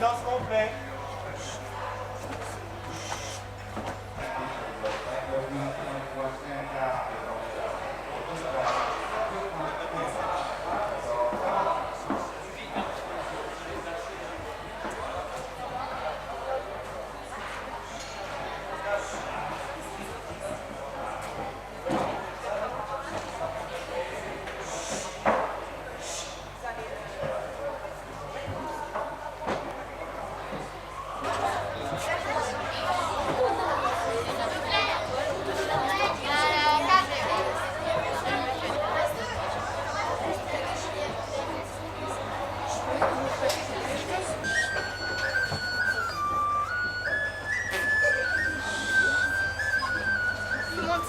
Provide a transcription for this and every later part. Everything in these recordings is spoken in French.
Silence complet.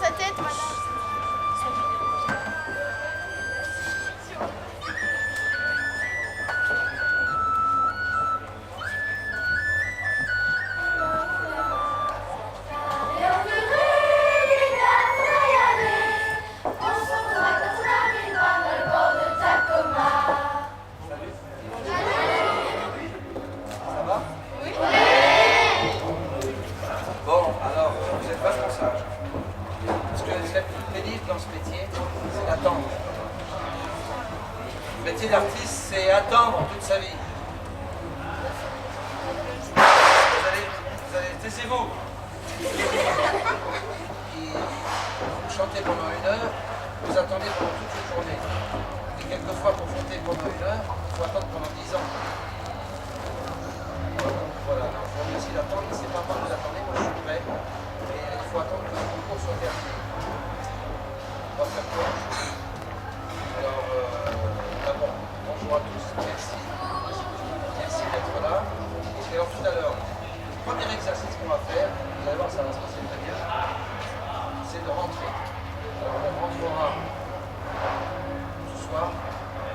Sa tête, madame. Bon, alors, vous êtes vachement sage. Parce que ce qui est le plus pénible dans ce métier, c'est d'attendre. Le métier d'artiste, c'est attendre toute sa vie. Taisez-vous. Vous chantez pendant 1 heure, vous attendez pendant toute une journée. Et quelquefois, pour chanter pendant 1 heure, il faut attendre pendant 10 ans. Voilà, alors, je vous remercie d'attendre, mais c'est pas moi que vous attendez, moi je suis prêt. Mais il faut attendre que le concours soit terminé. On va faire quoi? Alors, d'abord, bonjour à tous, merci. Merci d'être là. Et alors tout à l'heure, le premier exercice qu'on va faire, vous allez voir, ça va se passer très bien, c'est de rentrer. Alors on rentrera ce soir,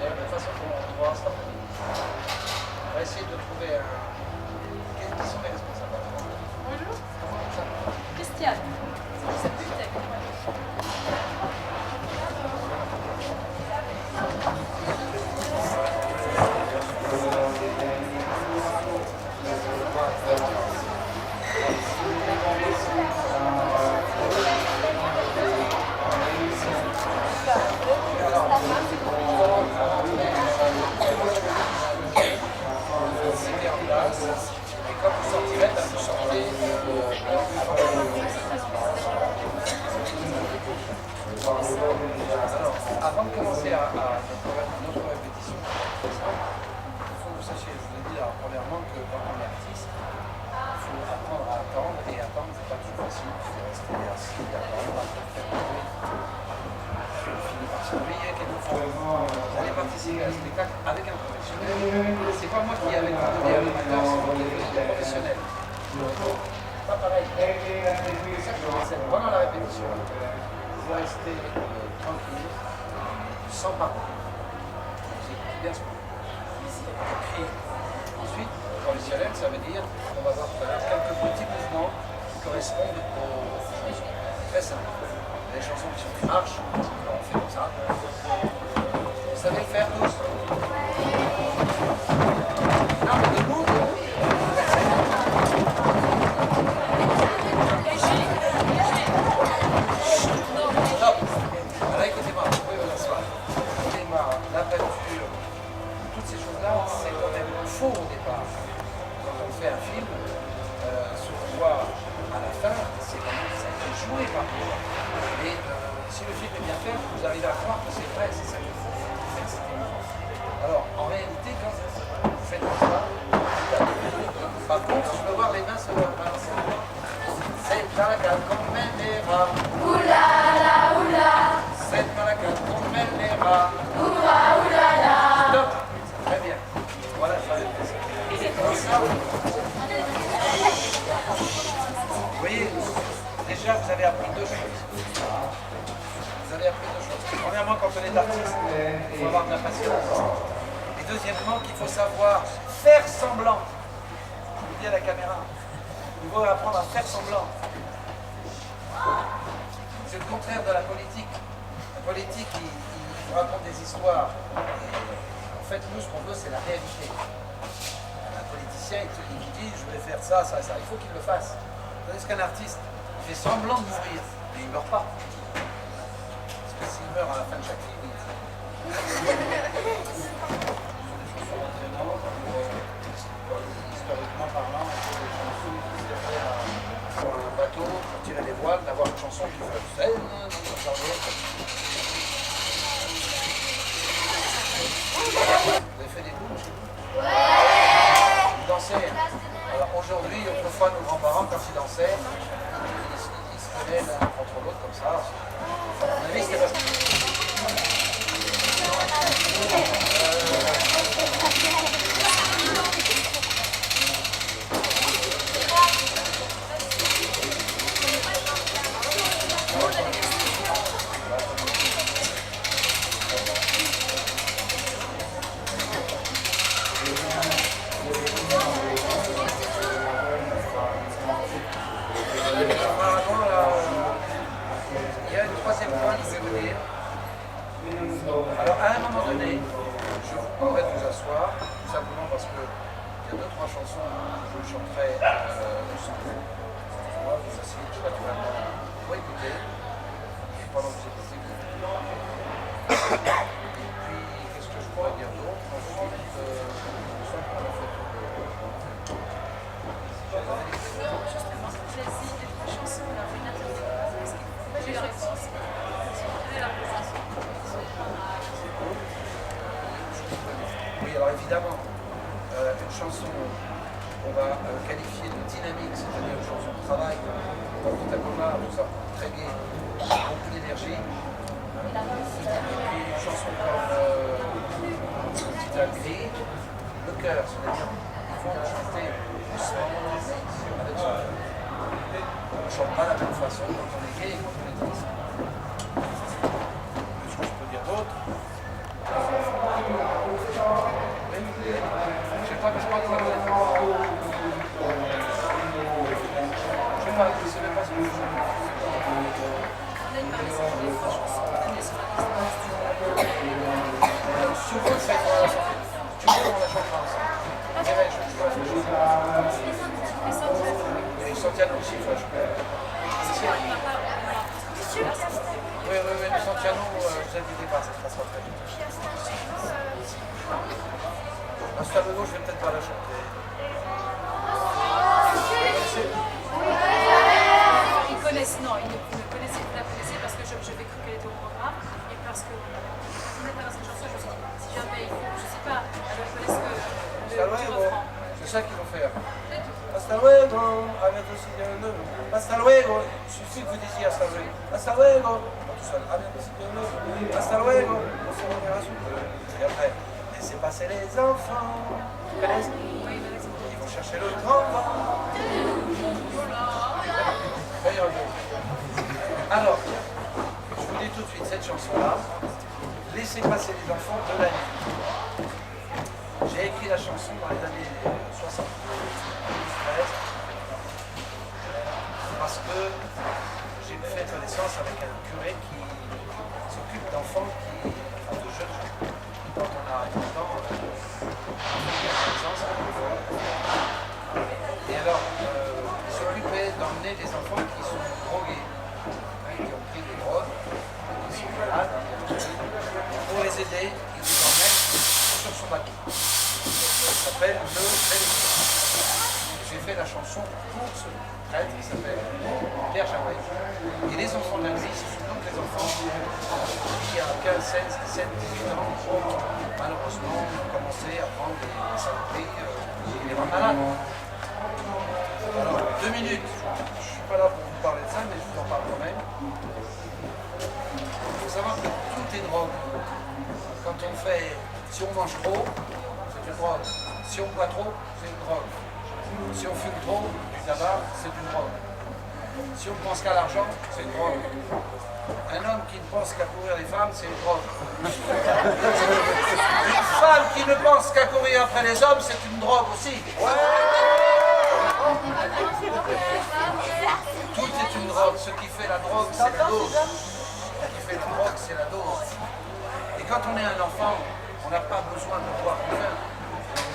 et de toute façon on rentrera cet après-midi. On va essayer de trouver un... Qui sont les responsables? Bonjour. Comment ça s'appelle? Christiane. Et quand vous sortirez, vous sortez alors, avant de commencer à notre répétition, il faut que vous sachiez, je vous ai dit là, premièrement que quand on est artiste, il faut apprendre à attendre, et attendre, c'est pas toujours facile, il faut rester assis, attendre, faire un bruit. On finit par s'ennuyer quelquefois. Vous allez participer à un spectacle avec un professionnel. C'est pas moi qui avais donné à l'amateur, c'est moi qui ai donné au professionnel. Pas pareil. C'est ça que je disais. Pendant la répétition, vous restez tranquille, sans parole. Vous écoutez bien ce qu'on dit. Et puis, ensuite, professionnel, ça veut dire qu'on va voir quelques petits mouvements qui correspondent aux chansons. Très simple. Les chansons qui sont des marches, on fait comme ça. Vous savez le faire tous? Non, mais debout. Stop. Alors écoutez-moi, vous pouvez vous asseoir. Écoutez-moi, la peinture, toutes ces choses-là, c'est quand même faux au départ. Quand on fait un film, ce qu'on voit à la fin, c'est quand même ça a été joué par vous. Et si le film est bien fait, vous arrivez à croire que c'est vrai, c'est ça qu'il faut faire, c'est évident. Alors, en réalité, quand vous faites comme ça, par contre, je veux voir les mains se balancer. C'est malaga con melera. Oulala, oula. C'est malaga con melera. Oula, oulala. Stop. Très bien. Voilà, ça va être ça. Comme ça, vous voyez, déjà, vous avez appris 2 choses. Vous avez appris 2 choses. Premièrement, quand on est artiste, il faut avoir de la patience. Et deuxièmement, qu'il faut savoir faire semblant. Je vous dis à la caméra, il faut apprendre à faire semblant. C'est le contraire de la politique. La politique, il raconte des histoires. Et en fait, nous, ce qu'on veut, c'est la réalité. Un politicien musicien, il vous dit je vais faire ça, ça, ça. Il faut qu'il le fasse. Tandis qu'un artiste, il fait semblant de mourir, mais il ne meurt pas. Parce que s'il meurt à la fin de chaque film, il faut. Ce sont des chansons entraînantes, historiquement parlant, il faut des chansons qui servaient sur un bateau pour tirer les voiles, d'avoir une chanson qui fait scène dans le cerveau. Vous avez fait des coups chez vous? Vous dansez. Alors aujourd'hui, autrefois, nos grands-parents, quand ils dansaient, ils se tenaient l'un contre l'autre comme ça. À mon avis, c'était parce que... Il y a une troisième point que je vais vous dire. Alors, à un moment donné, je vous demanderai de vous asseoir, tout simplement parce que il y a 2-3 chansons que je chanterai sans vous. Moi, vous asseyez tout naturellement pour écouter, et pendant que vous écoutez, vous et puis, qu'est-ce que je pourrais dire d'autre? Ensuite, oui, alors évidemment, une chanson, on va qualifier de dynamique, c'est-à-dire une chanson de travail, comme Coca-Cola, tout ça, très gai, beaucoup d'énergie. Et puis une chanson comme Petit Gris, le cœur, c'est-à-dire il faut chanter doucement avec son cœur. On ne chante pas de la même façon quand on est gai et quand on est triste. Qu'est-ce que je peux dire d'autre? Je sais pas, mais je crois que ça va être... Je sais pas, je ne sais même pas ce que je veux. Si vous voulez, c'est quoi? Tu veux, on la chantera ensemble. Je dirais, je et Santiano aussi, il faut acheter. Oui, mais Santiano, ne vous inquiétez pas, ça se passera très vite. Hasta luego, je vais peut-être pas la chanter. Ils connaissent, non, ils ne connaissaient, vous la connaissez parce que j'avais cru qu'elle était au programme et parce que vous n'êtes pas dans cette chanson, je me suis dit, si jamais il faut, je sais pas, alors ils connaissent que le refrain. C'est ça qu'ils vont faire. Hasta luego, avec aussi un nœud. Hasta luego, il suffit que vous disiez hasta luego. Hasta luego, tout seul. Avec aussi un nœud. Hasta luego, on se reverra sous peu. Et après, laissez passer les enfants. Ils vont chercher le grand vent. Alors, je vous dis tout de suite, cette chanson-là, laissez passer les enfants de la nuit. J'ai écrit la chanson dans les années 60, 13, parce que j'ai fait connaissance avec un curé qui s'occupe d'enfants de jeunes gens. Quand on a 30 ans, il y a connaissance avec eux. Et alors, il s'occupait d'emmener des enfants qui sont drogués, qui ont pris des drogues, qui sont malades. Pour les aider, il les emmène sur son bateau. Ça s'appelle Le Bénéfice. J'ai fait la chanson pour ce prêtre qui s'appelle Pierre Jaouet. Et les enfants d'Annecy, ce sont donc les enfants qui, à 15, 16, 17, 18 ans, malheureusement, ont commencé à prendre des saloperies et les rendre malades. Alors, 2 minutes. Je ne suis pas là pour vous parler de ça, mais je vous en parle quand même. Il faut savoir que tout est drogue. Quand on fait, si on mange trop, c'est une drogue. Si on boit trop, c'est une drogue. Si on fume trop, du tabac, c'est une drogue. Si on ne pense qu'à l'argent, c'est une drogue. Un homme qui ne pense qu'à courir les femmes, c'est une drogue. Une femme qui ne pense qu'à courir après les hommes, c'est une drogue aussi. Tout est une drogue. Ce qui fait la drogue, c'est la dose. Ce qui fait la drogue, c'est la dose. Et quand on est un enfant, on n'a pas besoin de boire du vin.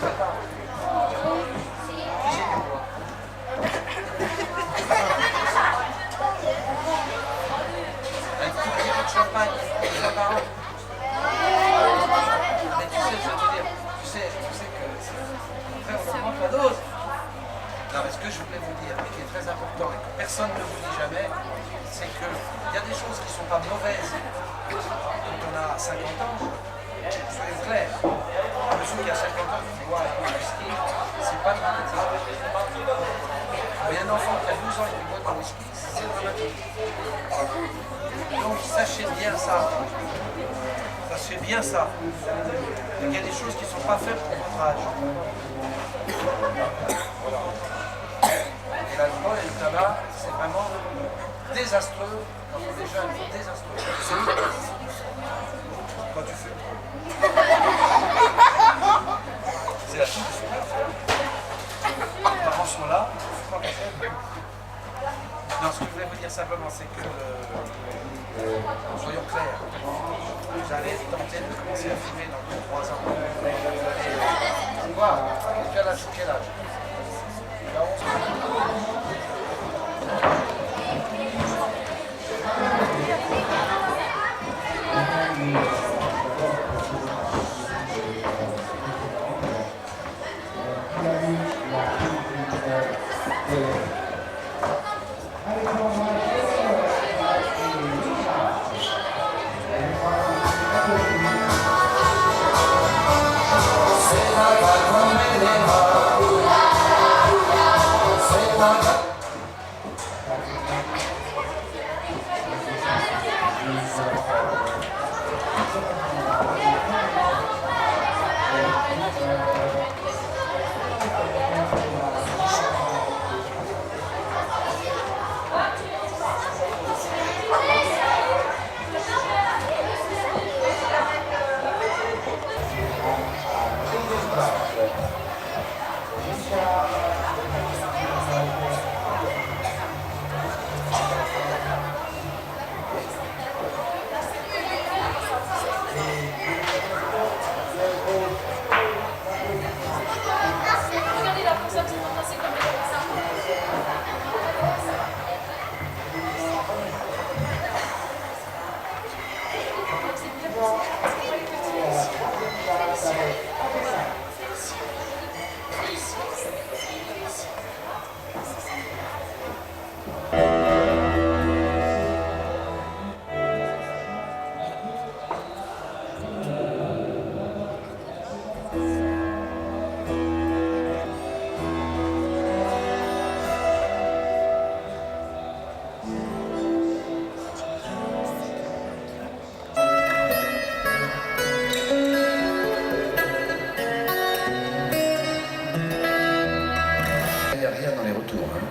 On ne peut pas. Non, mais ce que je voulais vous dire, et qui est très important, et que personne ne vous dit jamais, c'est qu'il y a des choses qui ne sont pas mauvaises quand on a 50 ans. Soyons clairs. Monsieur qui a 50 ans, qui dit ouais, le whisky, c'est pas dramatique. Mais un enfant qui a 12 ans et qui boit du whisky, c'est dramatique. Donc sachez bien ça. Sachez bien ça. Il y a des choses qui ne sont pas faites pour votre âge. Voilà. Et l'alcool et le tabac, c'est vraiment désastreux. Quand on est jeune, c'est désastreux. Quand tu fumes. C'est la chose de les parents sont là, faut pas passer. Non, ce que je voulais vous dire simplement, c'est que, soyons clairs, vous allez tenter de commencer à fumer dans 2-3 ans. Et on va, quel âge? Il a 11 ans.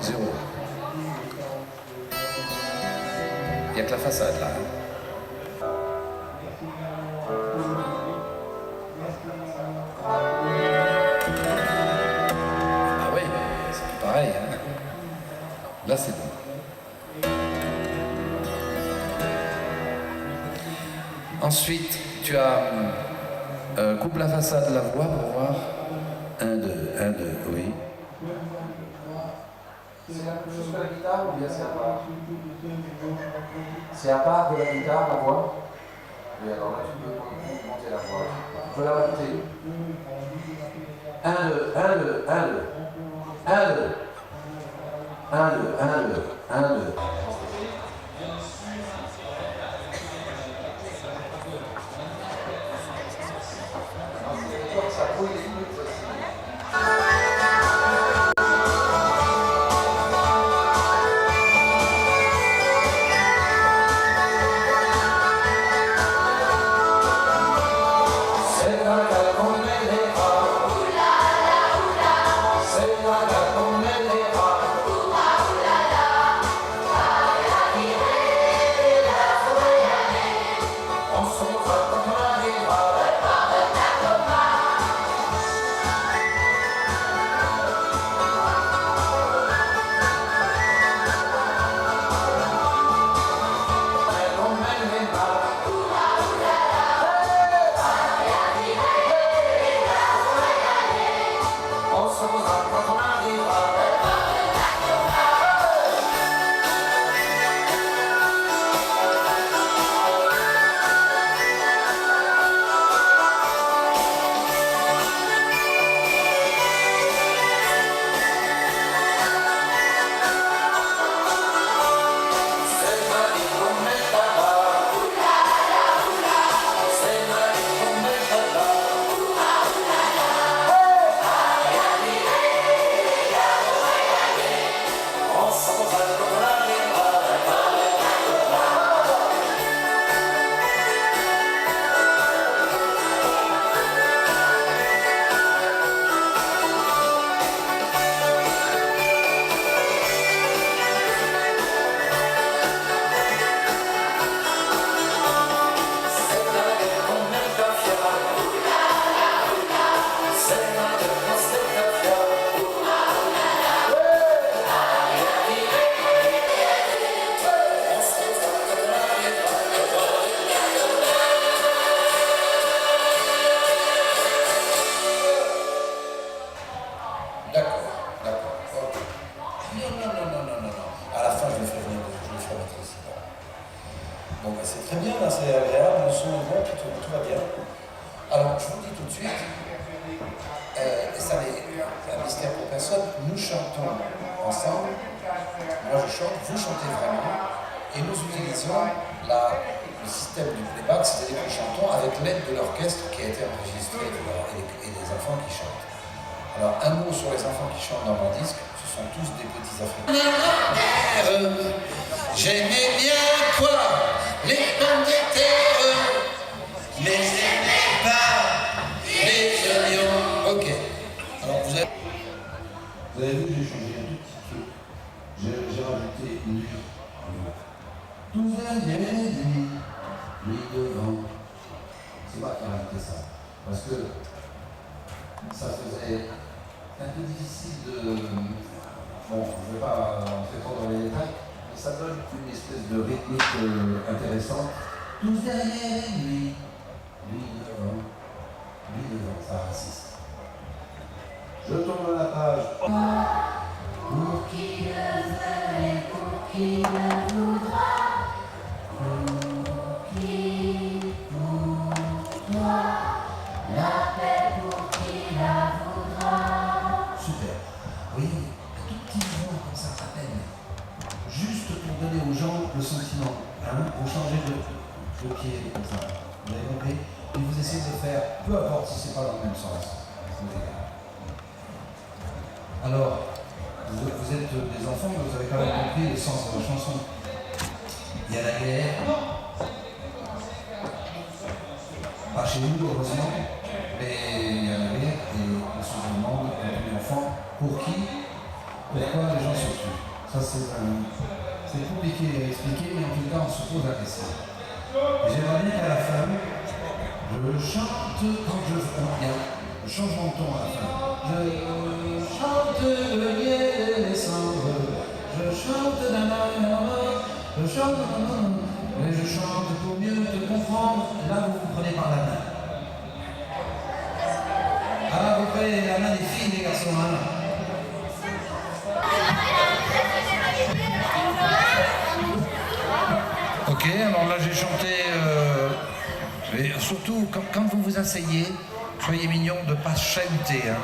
Zéro. Il n'y a que la façade là. Ah oui, c'est pareil. Hein. Là c'est bon. Ensuite, tu as coupe la façade de la voix pour voir. 1, 2, 1, 2, oui. C'est la même chose que la guitare ou bien c'est à part? C'est à part de la guitare, la voix? Oui, alors là tu peux monter la voix. Tu peux la monter. 1, 2, 1, 2, 1, 2. 1, 2. 1, 2, 1, 2, 1, 2. Ça brouille les limites aussi. Oula, c'est agréable, le son est bon, tout va bien. Alors, je vous dis tout de suite, et ça n'est un mystère pour personne, nous chantons ensemble, moi je chante, vous chantez vraiment, et nous utilisons le système du playback, c'est-à-dire que nous chantons avec l'aide de l'orchestre qui a été enregistré et des enfants qui chantent. Alors, un mot sur les enfants qui chantent dans mon disque, ce sont tous des petits Africains. J'aimais bien quoi? Les pommes de terre, mais j'aimais pas les oignons. Ok. Alors, vous avez vu que j'ai changé un tout petit truc. J'ai rajouté une nuit. Tout derrière lui devant. C'est moi qui ai rajouté ça. Parce que ça faisait un peu difficile de... Bon, je ne vais pas entrer trop dans les détails, mais ça donne une espèce de rythmique intéressante. Tous derrière lui devant, ça raciste. Je tourne la page. Pour qui le veut et pour qui le voudra, pour qui, pour toi, la paix pour qui la voudra. Super. Oui, un tout petit mouvement comme ça, à peine. Juste pour donner aux gens le sentiment, hein, pour changer de pied comme ça. Vous avez compris? Et vous essayez de faire, peu importe si c'est pas dans le même sens. Alors, vous êtes des enfants, mais vous avez quand même compris le sens de la chanson. Il y a la guerre. Pas chez nous, heureusement, mais il y a la guerre et on se demande, quand on est enfant, pour qui, pourquoi les gens se tuent. Ça, c'est compliqué à expliquer, mais en tout cas, on se pose la question. J'aimerais bien qu'à la fin, je chante quand je veux bien. Le changement de ton à la fin. Je chante le miel et les cendres. Je chante je chante, mais je chante pour mieux te comprendre. Là, vous vous prenez par la main. Ah, vous prenez la main des filles, les garçons. Hein. Ok, alors là j'ai chanté. Et surtout, quand vous vous asseyez, soyez mignon de ne pas chahuter. Hein.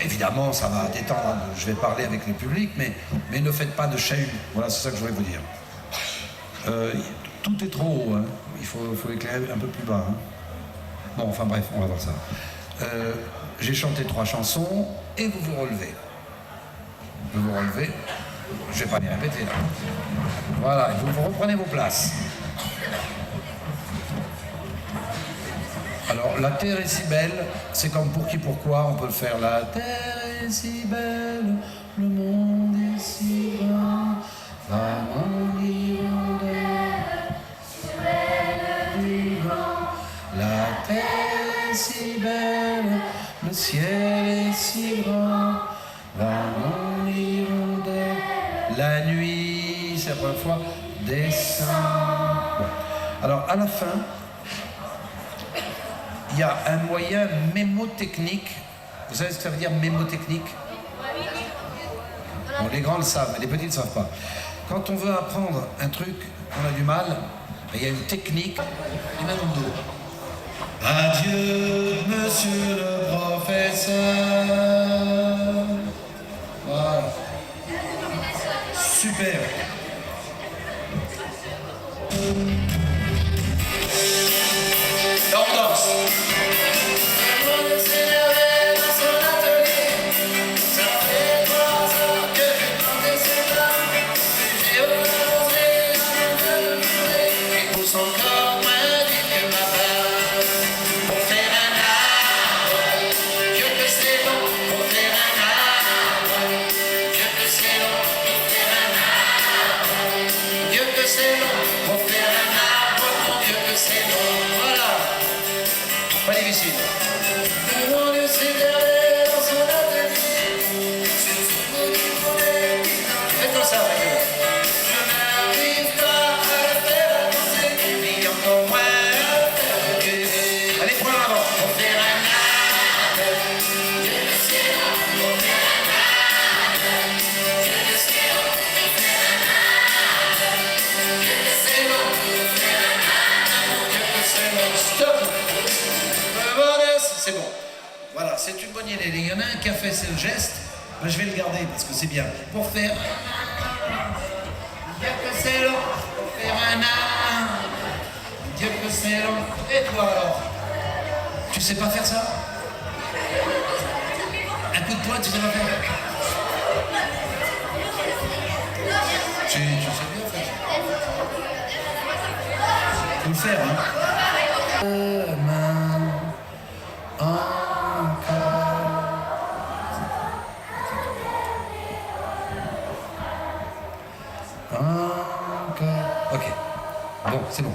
Évidemment, ça va détendre, je vais parler avec le public, mais ne faites pas de chahut. Voilà, c'est ça que je voulais vous dire. Tout est trop haut, hein. Il faut éclairer un peu plus bas. Hein. Bon, enfin bref, on va voir ça. J'ai chanté 3 chansons et vous vous relevez. Vous vous relevez. Je ne vais pas les répéter là. Voilà, vous reprenez vos places. Alors, la terre est si belle, c'est comme pour qui, pourquoi, on peut le faire. La terre est si belle, le monde est si grand, va mon hirondelle, sur elle du vent. La terre est si belle, le ciel est si grand, va mon hirondelle. La nuit, c'est la première fois, descend. Bon. Alors, à la fin, il y a un moyen mémotechnique. Vous savez ce que ça veut dire mémotechnique? Bon, les grands le savent, mais les petits ne le savent pas. Quand on veut apprendre un truc, on a du mal, il y a une technique. Et même en deux. Adieu, monsieur le professeur. Voilà. Super. Là, on danse. fait ce geste, ben, je vais le garder parce que c'est bien. Pour faire... Dieu que c'est long, pour faire un art. Dieu que c'est long. Et toi alors? Tu sais pas faire ça? Un coup de poing, tu sais pas faire? Tu sais bien faire ça. Faut le faire, hein? Demain, encore. Encore. Ok. Bon, c'est bon.